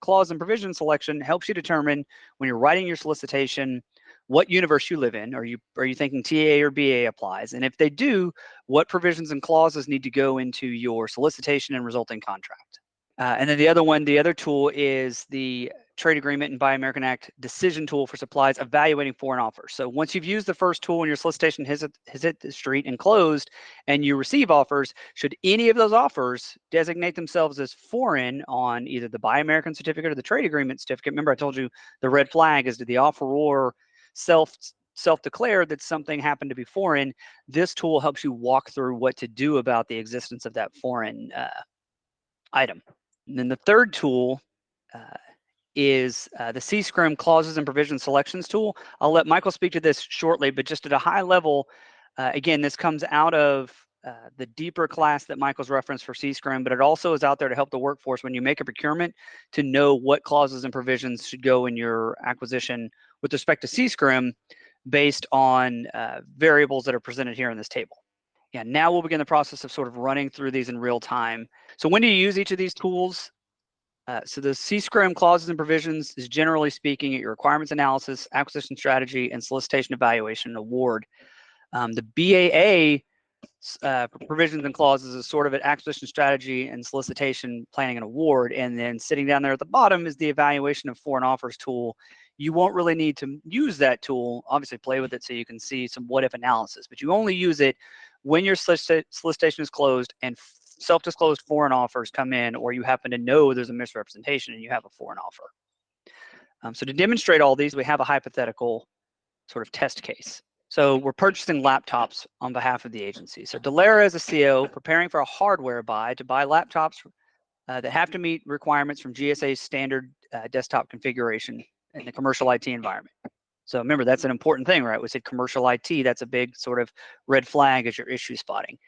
clause and provision selection helps you determine when you're writing your solicitation what universe you live in. Are you thinking TAA or BA applies? And if they do, what provisions and clauses need to go into your solicitation and resulting contract? And then the other tool is the Trade Agreement and Buy American Act decision tool for supplies evaluating foreign offers. So once you've used the first tool and your solicitation has hit the street and closed and you receive offers, should any of those offers designate themselves as foreign on either the Buy American certificate or the Trade Agreement certificate? Remember, I told you the red flag is to the offeror self-declare that something happened to be foreign. This tool helps you walk through what to do about the existence of that foreign item. And then the third tool is the CSCRM clauses and provision selections tool. I'll let Michael speak to this shortly, but just at a high level, again, this comes out of the deeper class that Michael's referenced for CSCRM, but it also is out there to help the workforce when you make a procurement to know what clauses and provisions should go in your acquisition with respect to CSCRM based on variables that are presented here in this table. Yeah, now we'll begin the process of sort of running through these in real time. So when do you use each of these tools? So the CSCRM clauses and provisions is generally speaking at your requirements analysis, acquisition strategy, and solicitation evaluation and award. The BAA provisions and clauses is sort of an acquisition strategy and solicitation planning and award. And then sitting down there at the bottom is the evaluation of foreign offers tool. You won't really need to use that tool. Obviously play with it so you can see some what if analysis, but you only use it when your solicitation is closed and self-disclosed foreign offers come in, or you happen to know there's a misrepresentation and you have a foreign offer. So to demonstrate all these, we have a hypothetical sort of test case. So we're purchasing laptops on behalf of the agency. So Delera is a CO preparing for a hardware buy to buy laptops that have to meet requirements from GSA's standard desktop configuration in the commercial IT environment. So remember, that's an important thing, right? We said commercial IT, that's a big sort of red flag as your issue spotting.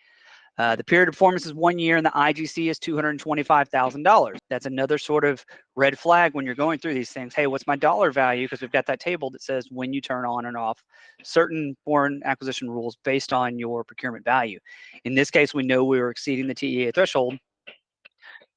The period of performance is 1 year and the IGC is $225,000. That's another sort of red flag when you're going through these things. Hey, what's my dollar value? Because we've got that table that says when you turn on and off certain foreign acquisition rules based on your procurement value. In this case, we know we were exceeding the TEA threshold.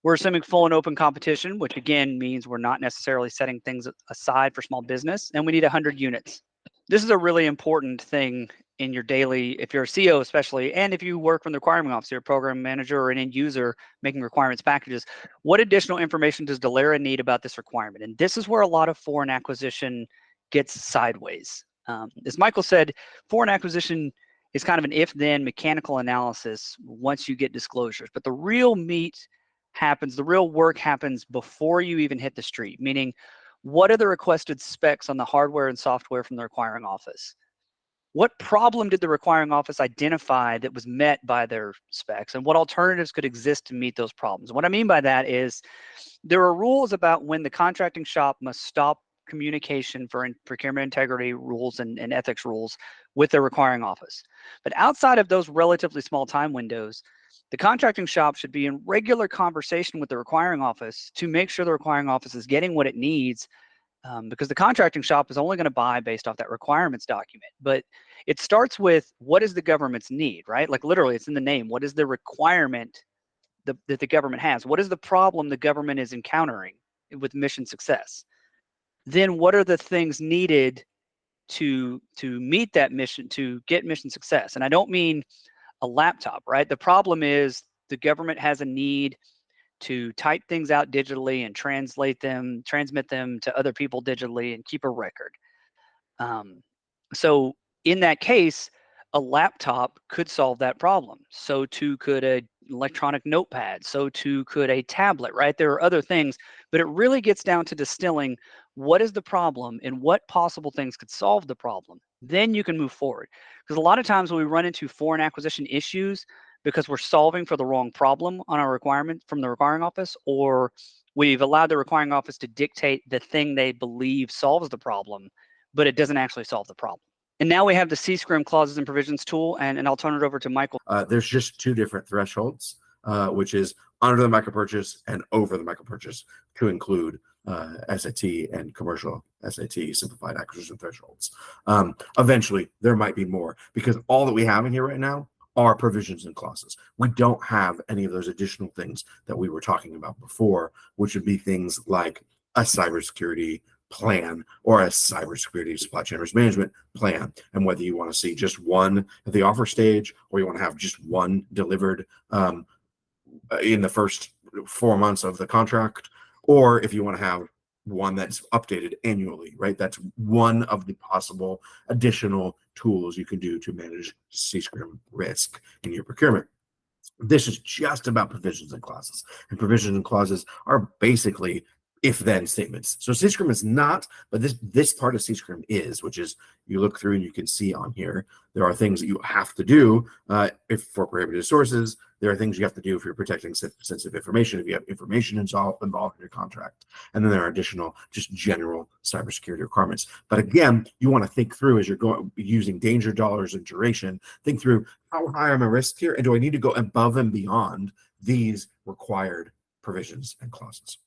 We're assuming full and open competition, which again means we're not necessarily setting things aside for small business, and we need 100 units. This is a really important thing in your daily, if you're a CO especially, and if you work from the requirement officer, program manager, or an end user making requirements packages, what additional information does Delera need about this requirement? And this is where a lot of foreign acquisition gets sideways. As Michael said, foreign acquisition is kind of an if-then mechanical analysis once you get disclosures, but the real meat happens, the real work happens before you even hit the street, meaning what are the requested specs on the hardware and software from the requiring office? what problem did the requiring office identify that was met by their specs, and what alternatives could exist to meet those problems? What I mean by that is there are rules about when the contracting shop must stop communication for procurement integrity rules and ethics rules with the requiring office. But outside of those relatively small time windows, the contracting shop should be in regular conversation with the requiring office to make sure the requiring office is getting what it needs, because the contracting shop is only going to buy based off that requirements document. But it starts with, what is the government's need, right? Like literally, it's in the name. What is the requirement that the government has? What is the problem the government is encountering with mission success? Then what are the things needed to meet that mission, to get mission success? And I don't mean a laptop, right? The problem is the government has a need to type things out digitally and transmit them to other people digitally and keep a record. So in that case, a laptop could solve that problem. So too could an electronic notepad. So too could a tablet, right? There are other things, but it really gets down to distilling what is the problem and what possible things could solve the problem. Then you can move forward. Because a lot of times when we run into foreign acquisition issues because we're solving for the wrong problem on our requirement from the requiring office, or we've allowed the requiring office to dictate the thing they believe solves the problem, but it doesn't actually solve the problem. And now we have the C-Scrim clauses and provisions tool, and I'll turn it over to Michael.
There's just two different thresholds, which is under the micro purchase and over the micro purchase, to include SAT and commercial SAT simplified acquisition thresholds. Eventually, there might be more, because all that we have in here right now are provisions and clauses. We don't have any of those additional things that we were talking about before, which would be things like a cybersecurity plan or a cybersecurity supply chain risk management plan, and whether you want to see just one at the offer stage or you want to have just one delivered in the first 4 months of the contract, or if you want to have one that's updated annually, right? That's one of the possible additional tools you can do to manage C-Scrim risk in your procurement. This is just about provisions and clauses, and provisions and clauses are basically if-then statements. So C-Scrim is not, but this part of C-Scrim is, which is, you look through and you can see on here, there are things that you have to do if for prohibited sources. There are things you have to do if you're protecting sensitive information, if you have information involved in your contract. And then there are additional, just general cybersecurity requirements. But again, you want to think through, as you're going using danger dollars and duration, think through, how high are my risks here? And do I need to go above and beyond these required provisions and clauses?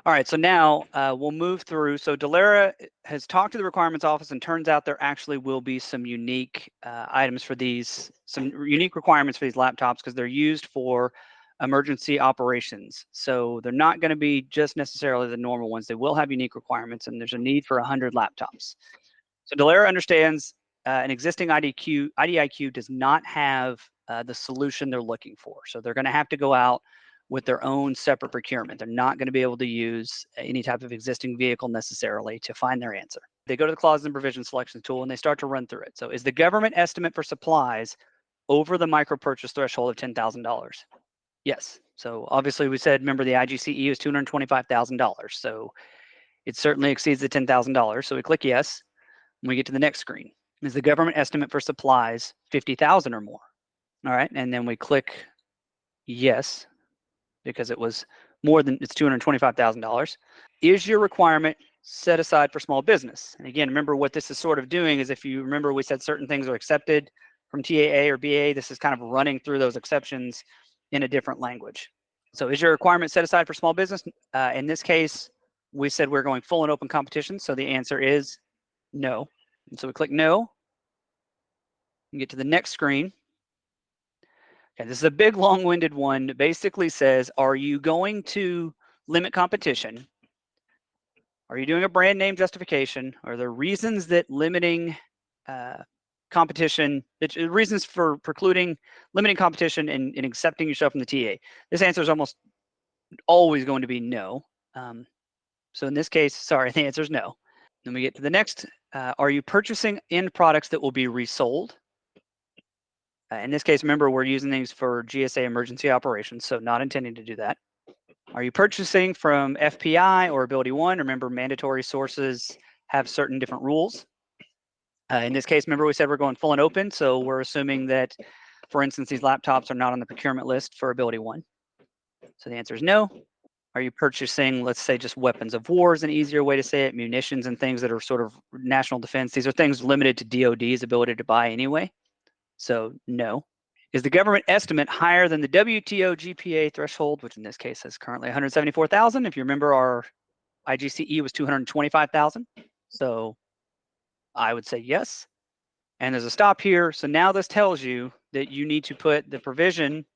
All right, so now we'll move through. So Delera has talked to the requirements office, and turns out there actually will be some unique items for these, some unique requirements for these laptops, because they're used for emergency operations. So they're not going to be just necessarily the normal ones. They will have unique requirements, and there's a need for 100 laptops. So Delera understands an existing IDIQ does not have the solution they're looking for. So they're going to have to go out with their own separate procurement. They're not going to be able to use any type of existing vehicle necessarily to find their answer. They go to the clauses and provision selection tool and they start to run through it. So is the government estimate for supplies over the micro purchase threshold of $10,000? Yes. So obviously we said, remember, the IGCE is $225,000. So it certainly exceeds the $10,000. So we click yes. And we get to the next screen. Is the government estimate for supplies 50,000 or more? All right. And then we click yes, because it was more than, it's $225,000. Is your requirement set aside for small business? And again, remember what this is sort of doing is, if you remember, we said certain things are accepted from TAA or BA. This is kind of running through those exceptions in a different language. So is your requirement set aside for small business? In this case, we said we're going full and open competition. So the answer is no. And so we click no and get to the next screen. Okay, this is a big long-winded one that basically says, are you going to limit competition? Are you doing a brand name justification? Are there reasons that limiting competition, reasons for precluding limiting competition and accepting yourself from the TA? This answer is almost always going to be no. So in this case, sorry, the answer is no. Then we get to the next. Are you purchasing end products that will be resold? In this case, remember, we're using these for GSA emergency operations, so not intending to do that. Are you purchasing from FPI or Ability One? Remember, mandatory sources have certain different rules. In this case, remember we said we're going full and open, so we're assuming that, for instance, these laptops are not on the procurement list for Ability 1. So the answer is no. Are you purchasing, let's say, just weapons of war is an easier way to say it, munitions and things that are sort of national defense? These are things limited to DoD's ability to buy anyway. So no. Is the government estimate higher than the WTO GPA threshold, which in this case is currently 174,000? If you remember, our IGCE was 225,000. So I would say yes. And there's a stop here. So now this tells you that you need to put the provision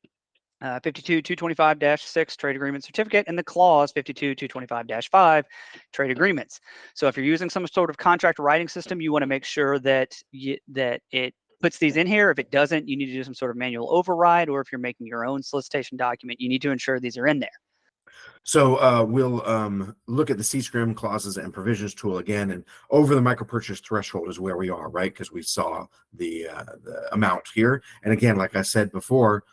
52.225-6 trade agreement certificate and the clause 52.225-5 trade agreements. So if you're using some sort of contract writing system, you want to make sure that that it puts these in here. If it doesn't, you need to do some sort of manual override, or if you're making your own solicitation document, you need to ensure these are in there.
So we'll look at the C-SCRIM clauses and provisions tool again, and over the micro purchase threshold is where we are, right? Because we saw the amount here. And again, like I said before,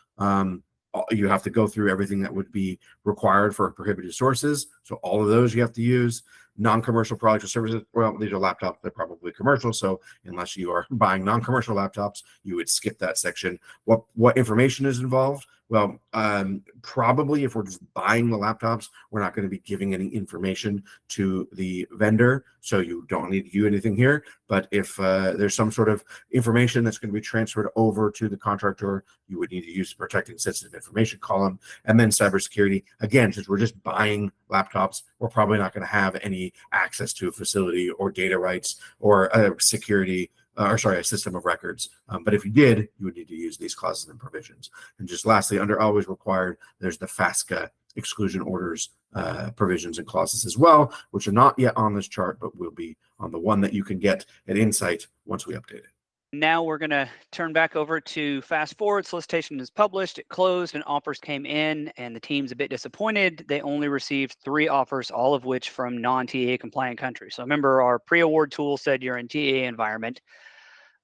you have to go through everything that would be required for prohibited sources. So all of those you have to use. Non-commercial products or services, well, these are laptops, they're probably commercial. So unless you are buying non-commercial laptops, you would skip that section. What information is involved? Well, probably if we're just buying the laptops, we're not going to be giving any information to the vendor. So you don't need to do anything here. But if there's some sort of information that's going to be transferred over to the contractor, you would need to use the protecting sensitive information column. And then cybersecurity, again, since we're just buying laptops, we're probably not going to have any access to a facility or data rights or a system of records. But if you did, you would need to use these clauses and provisions. And just lastly, under always required, there's the FASCA exclusion orders provisions and clauses as well, which are not yet on this chart, but will be on the one that you can get at Insight once we update it.
Now we're going to turn back over to fast forward. Solicitation is published, it closed, and offers came in, and the team's a bit disappointed. They only received 3 offers, all of which from non-TAA compliant countries. So remember, our pre-award tool said you're in TAA environment,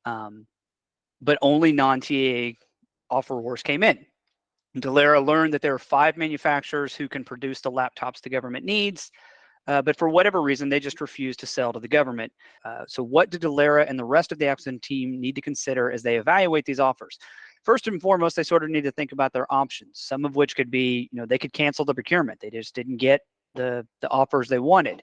but only non-TAA offer awards came in. Dalera learned that there are 5 manufacturers who can produce the laptops the government needs, but for whatever reason, they just refused to sell to the government. So what do Dalera and the rest of the acquisition team need to consider as they evaluate these offers? First and foremost, they sort of need to think about their options, some of which could be, they could cancel the procurement. They just didn't get the offers they wanted.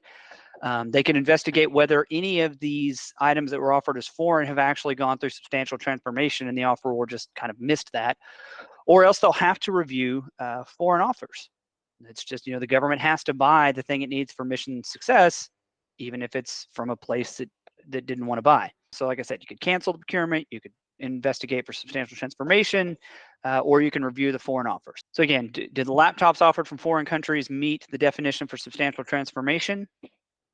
They can investigate whether any of these items that were offered as foreign have actually gone through substantial transformation and the offer or just kind of missed that, or else they'll have to review foreign offers. It's just, the government has to buy the thing it needs for mission success, even if it's from a place that didn't want to buy. So like I said, you could cancel the procurement, you could investigate for substantial transformation, or you can review the foreign offers. So again, did the laptops offered from foreign countries meet the definition for substantial transformation?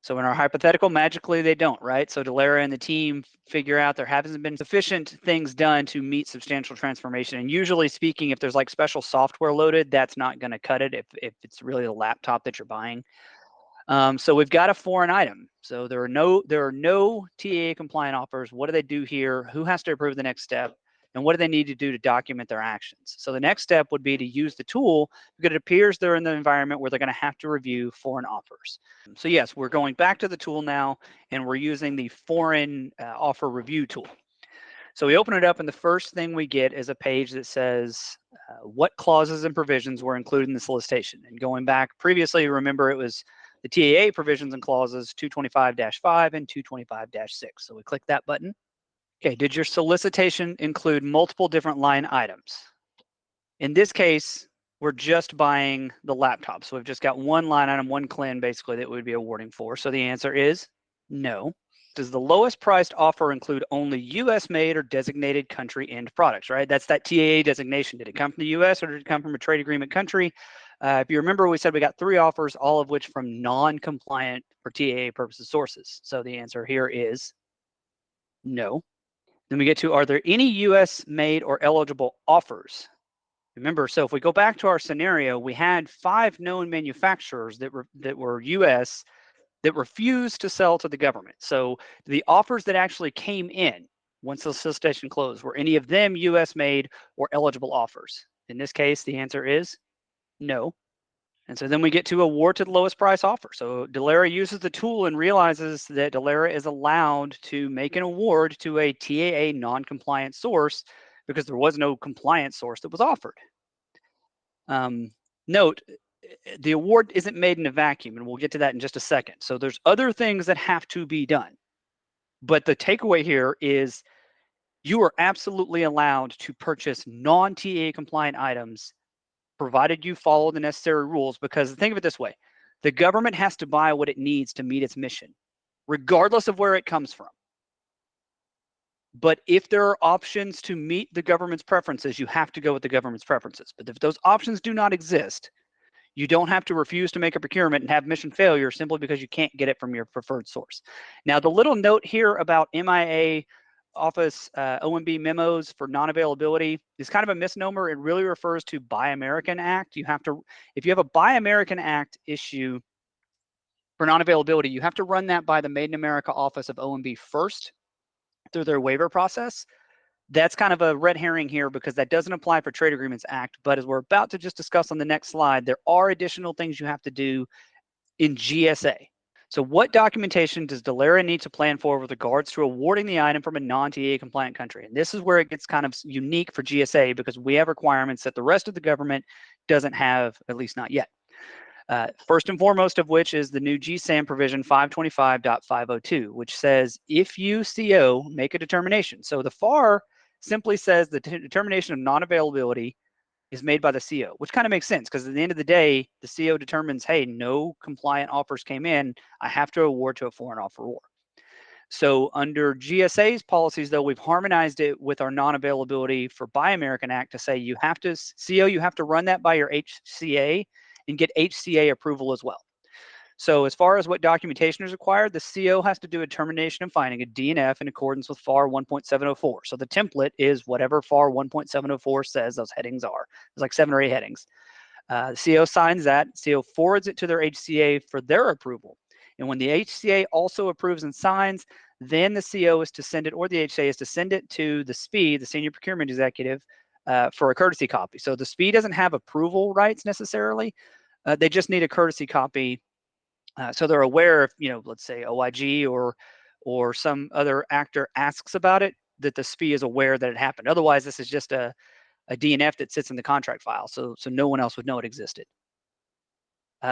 So in our hypothetical, magically they don't, right? So Dalera and the team figure out there hasn't been sufficient things done to meet substantial transformation. And usually speaking, if there's like special software loaded, that's not going to cut it if it's really the laptop that you're buying. So we've got a foreign item. So there are no TAA compliant offers. What do they do here? Who has to approve the next step? And what do they need to do to document their actions? So the next step would be to use the tool because it appears they're in the environment where they're going to have to review foreign offers. So yes, we're going back to the tool now, and we're using the foreign offer review tool. So we open it up, and the first thing we get is a page that says what clauses and provisions were included in the solicitation. And going back previously, remember it was the TAA provisions and clauses 225-5 and 225-6. So we click that button. Okay, did your solicitation include multiple different line items? In this case, we're just buying the laptop. So we've just got one line item, one CLIN basically that we'd be awarding for. So the answer is no. Does the lowest priced offer include only US made or designated country end products, right? That's that TAA designation. Did it come from the US or did it come from a trade agreement country? If you remember, we said we got 3 offers, all of which from non-compliant for TAA purposes sources. So the answer here is no. Then we get to, are there any US made or eligible offers? Remember, so if we go back to our scenario, we had 5 known manufacturers that were US that refused to sell to the government. So the offers that actually came in once the solicitation closed, were any of them US made or eligible offers? In this case, the answer is no. And so then we get to award to the lowest price offer. So Delera uses the tool and realizes that Delera is allowed to make an award to a TAA non-compliant source because there was no compliant source that was offered. Note, the award isn't made in a vacuum, and we'll get to that in just a second. So there's other things that have to be done. But the takeaway here is you are absolutely allowed to purchase non-TAA compliant items provided you follow the necessary rules, because think of it this way, the government has to buy what it needs to meet its mission, regardless of where it comes from. But if there are options to meet the government's preferences, you have to go with the government's preferences. But if those options do not exist, you don't have to refuse to make a procurement and have mission failure simply because you can't get it from your preferred source. Now, the little note here about MIA Office OMB memos for non-availability is kind of a misnomer. It really refers to Buy American Act. You have to, if you have a Buy American Act issue for non-availability, you have to run that by the Made in America Office of OMB first through their waiver process. That's kind of a red herring here because that doesn't apply for Trade Agreements Act. But as we're about to just discuss on the next slide, there are additional things you have to do in GSA. So what documentation does Delera need to plan for with regards to awarding the item from a non-TAA compliant country? And this is where it gets kind of unique for GSA because we have requirements that the rest of the government doesn't have, at least not yet. First and foremost of which is the new GSAM provision 525.502, which says if you CO make a determination. So the FAR simply says the determination of non-availability is made by the CO, which kind of makes sense because at the end of the day, the CO determines, hey, no compliant offers came in. I have to award to a foreign offeror. So under GSA's policies, though, we've harmonized it with our non-availability for Buy American Act to say you have to, CO, you have to run that by your HCA and get HCA approval as well. So as far as what documentation is required, the CO has to do a determination of finding a DNF in accordance with FAR 1.704. So the template is whatever FAR 1.704 says those headings are. There's like 7 or 8 headings. The CO signs that, CO forwards it to their HCA for their approval. And when the HCA also approves and signs, then the CO is to send it, or the HCA is to send it to the SPE, the Senior Procurement Executive, for a courtesy copy. So the SPE doesn't have approval rights necessarily. They just need a courtesy copy. So they're aware if, you know, let's say OIG or some other actor asks about it, that the SPE is aware that it happened. Otherwise, this is just a DNF that sits in the contract file. So no one else would know it existed.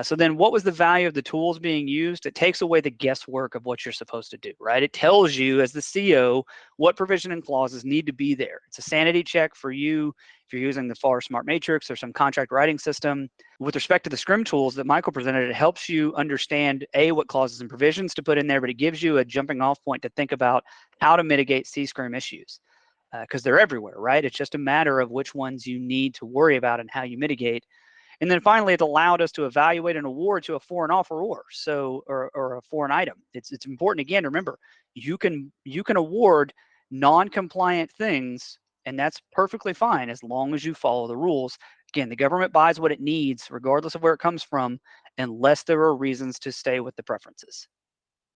So then what was the value of the tools being used? It takes away the guesswork of what you're supposed to do, right? It tells you as the CO what provision and clauses need to be there. It's a sanity check for you if you're using the FAR Smart Matrix or some contract writing system. With respect to the SCRIM tools that Michael presented, it helps you understand, A, what clauses and provisions to put in there, but it gives you a jumping off point to think about how to mitigate C-SCRIM issues because they're everywhere, right? It's just a matter of which ones you need to worry about and how you mitigate. And then finally, it allowed us to evaluate an award to a foreign offeror, so or a foreign item. It's important again to remember you can award non-compliant things, and that's perfectly fine as long as you follow the rules. Again, the government buys what it needs, regardless of where it comes from, unless there are reasons to stay with the preferences.